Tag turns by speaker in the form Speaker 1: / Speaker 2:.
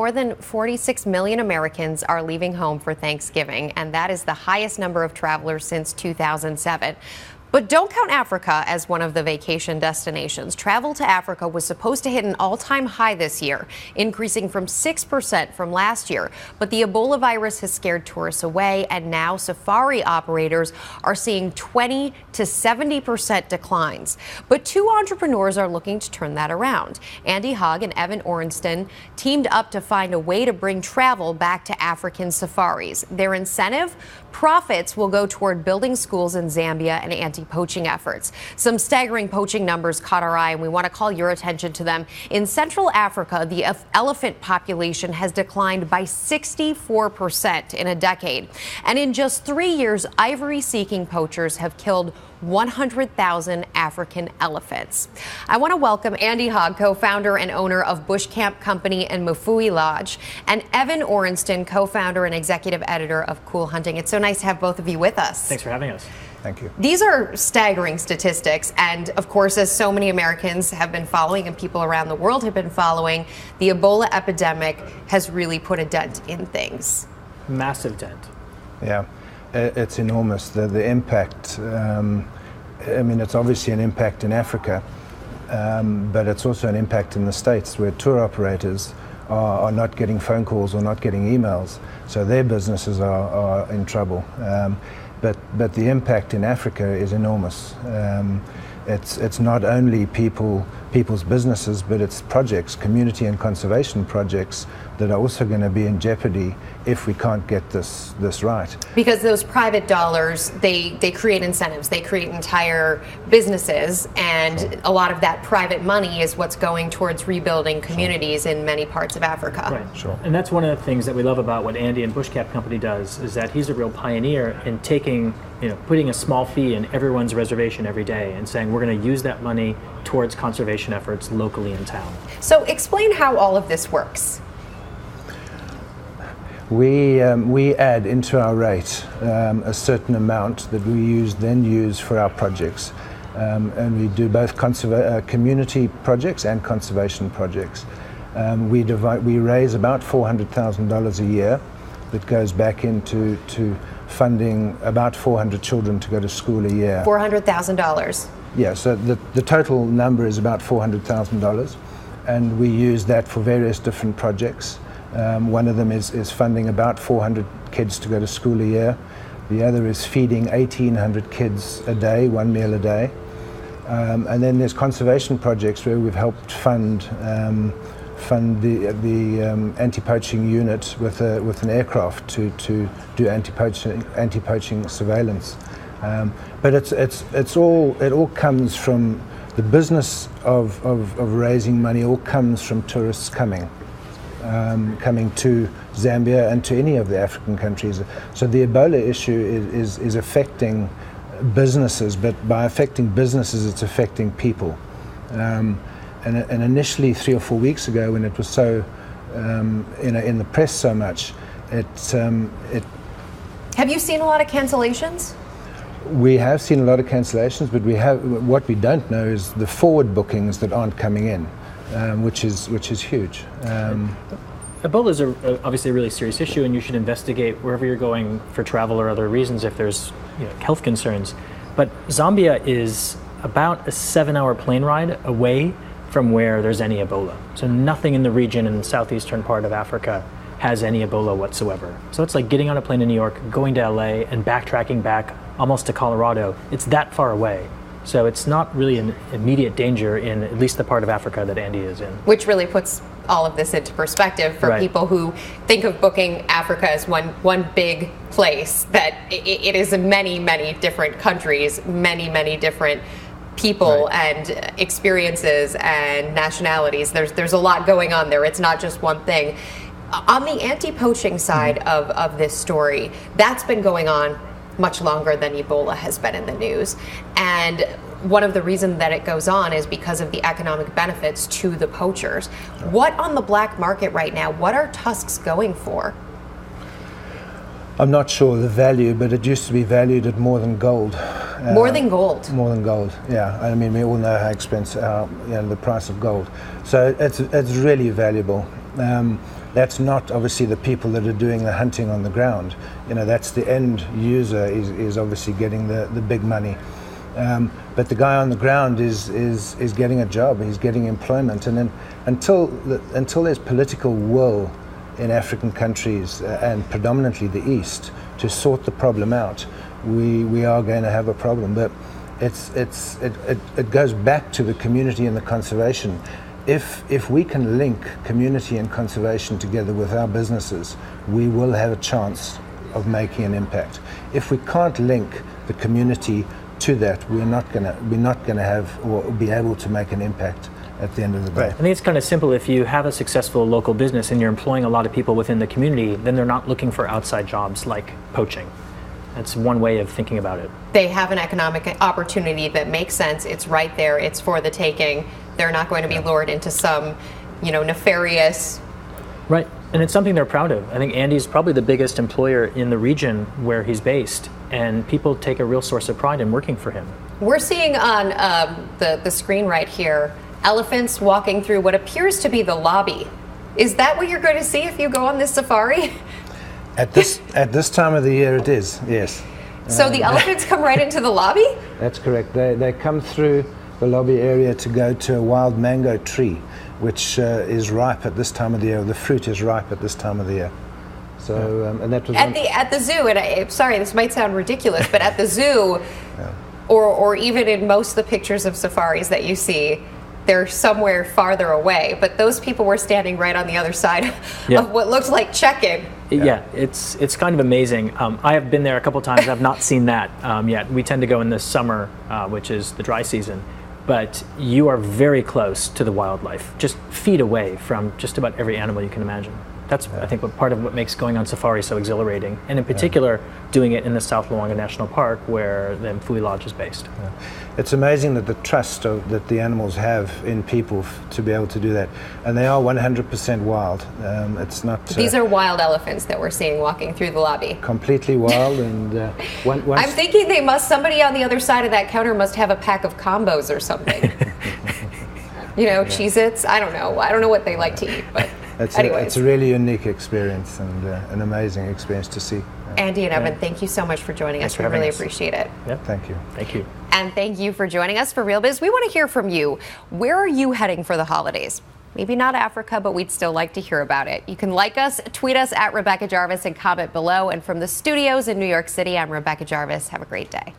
Speaker 1: more than 46 million Americans are leaving home for Thanksgiving, and that is the highest number of travelers since 2007. But don't count Africa as one of the vacation destinations. Travel to Africa was supposed to hit an all-time high this year, increasing from 6% from last year. But the Ebola virus has scared tourists away, and now safari operators are seeing 20 to 70% declines. But two entrepreneurs are looking to turn that around. Andy Hogg and Evan Orenston teamed up to find a way to bring travel back to African safaris. Their incentive? Profits will go toward building schools in Zambia and anti-poaching efforts. Some staggering poaching numbers caught our eye, and we want to call your attention to them. In Central Africa, the elephant population has declined by 64% in a decade. And in just 3 years, ivory-seeking poachers have killed 100,000 African elephants. I want to welcome Andy Hogg, co-founder and owner of Bush Camp Company and Mfuwe Lodge, and Evan Orenston, co-founder and executive editor of Cool Hunting. It's so nice to have both of you with us.
Speaker 2: Thanks for having us.
Speaker 3: Thank you.
Speaker 1: These are staggering statistics, and of course, as so many Americans have been following and people around the world have been following, the Ebola epidemic has really put a dent in things.
Speaker 2: Massive dent.
Speaker 3: Yeah. It's enormous, the impact. I mean, it's obviously an impact in Africa, but it's also an impact in the States, where tour operators are not getting phone calls or not getting emails, so their businesses are in trouble. But the impact in Africa is enormous. It's not only people's businesses, but it's projects, community and conservation projects, that are also going to be in jeopardy if we can't get this right.
Speaker 1: Because those private dollars, they create incentives, they create entire businesses, and a lot of that private money is what's going towards rebuilding communities in many parts of Africa.
Speaker 2: Right. Sure. And that's one of the things that we love about what Andy and Bush Camp Company does, is that he's a real pioneer in taking, putting a small fee in everyone's reservation every day and saying we're going to use that money towards conservation efforts locally in town.
Speaker 1: So explain how all of this works.
Speaker 3: We add into our rate a certain amount that we then use for our projects, and we do both community projects and conservation projects. We raise about $400,000 a year that goes back into funding about 400 children to go to school a year.
Speaker 1: $400,000.
Speaker 3: Yeah, so the total number is about $400,000, and we use that for various different projects. One of them is funding about 400 kids to go to school a year. The other is feeding 1,800 kids a day, one meal a day. And then there's conservation projects where we've helped fund the anti-poaching unit with an aircraft to do anti-poaching surveillance. But it all comes from the business of raising money. All comes from tourists coming to Zambia and to any of the African countries. So the Ebola issue is affecting businesses, but by affecting businesses, it's affecting people. And initially, 3 or 4 weeks ago, when it was so in the press so much, it.
Speaker 1: Have you seen a lot of cancellations?
Speaker 3: We have seen a lot of cancellations, but what we don't know is the forward bookings that aren't coming in. Which is huge.
Speaker 2: Ebola is obviously a really serious issue, and you should investigate wherever you're going for travel or other reasons if there's health concerns. But Zambia is about a 7-hour plane ride away from where there's any Ebola. So nothing in the region in the southeastern part of Africa has any Ebola whatsoever. So it's like getting on a plane in New York, going to LA, and backtracking back almost to Colorado. It's that far away. So it's not really an immediate danger in at least the part of Africa that Andy is in.
Speaker 1: Which really puts all of this into perspective for people who think of booking Africa as one big place, that it is in many, many different countries, many different people and experiences and nationalities. There's a lot going on there. It's not just one thing. On the anti-poaching side of this story, that's been going on much longer than Ebola has been in the news. And one of the reasons that it goes on is because of the economic benefits to the poachers. What on the black market right now, what are tusks going for?
Speaker 3: I'm not sure the value, but it used to be valued at more than gold.
Speaker 1: More than gold?
Speaker 3: More than gold, yeah. I mean, we all know how expensive, the price of gold. So it's really valuable. That's not obviously the people that are doing the hunting on the ground. That's the end user is obviously getting the big money. But the guy on the ground is getting a job, he's getting employment. And then until there's political will in African countries, and predominantly the East, to sort the problem out, we are going to have a problem. But it goes back to the community and the conservation. If we can link community and conservation together with our businesses, we will have a chance of making an impact. If we can't link the community to that, we're not going to have or be able to make an impact at the end of the day.
Speaker 2: I think it's kind of simple. If you have a successful local business and you're employing a lot of people within the community, then they're not looking for outside jobs like poaching. That's one way of thinking about it.
Speaker 1: They have an economic opportunity that makes sense. It's right there. It's for the taking. They're not going to be lured into some, nefarious.
Speaker 2: Right. And it's something they're proud of. I think Andy's probably the biggest employer in the region where he's based, and people take a real source of pride in working for him.
Speaker 1: We're seeing on the screen right here elephants walking through what appears to be the lobby. Is that what you're going to see if you go on this safari?
Speaker 3: At this time of the year, it is, yes.
Speaker 1: So the elephants come right into the lobby?
Speaker 3: That's correct. They come through the lobby area to go to a wild mango tree, which is ripe at this time of the year. The fruit is ripe at this time of the year. So, and that was
Speaker 1: at the zoo. And I'm sorry, this might sound ridiculous, but at the zoo, or even in most of the pictures of safaris that you see, they're somewhere farther away. But those people were standing right on the other side of what looks like check-in.
Speaker 2: Yeah, it's kind of amazing. I have been there a couple times. I've not seen that yet. We tend to go in the summer, which is the dry season. But you are very close to the wildlife, just feet away from just about every animal you can imagine. That's, I think, part of what makes going on safari so exhilarating, and in particular, doing it in the South Luangwa National Park, where the Mfuwe Lodge is based.
Speaker 3: It's amazing that the trust that the animals have in people to be able to do that, and they are 100% wild. It's not.
Speaker 1: These are wild elephants that we're seeing walking through the lobby.
Speaker 3: Completely wild, and
Speaker 1: I'm thinking somebody on the other side of that counter must have a pack of combos or something. Cheez-Its. I don't know what they like to eat, but.
Speaker 3: It's a really unique experience and an amazing experience to see.
Speaker 1: Andy and Evan, thank you so much for joining us. We really appreciate it.
Speaker 2: Yep.
Speaker 3: Thank you.
Speaker 2: Thank you.
Speaker 1: And thank you for joining us for Real Biz. We want to hear from you. Where are you heading for the holidays? Maybe not Africa, but we'd still like to hear about it. You can like us, tweet us at Rebecca Jarvis, and comment below. And from the studios in New York City, I'm Rebecca Jarvis. Have a great day.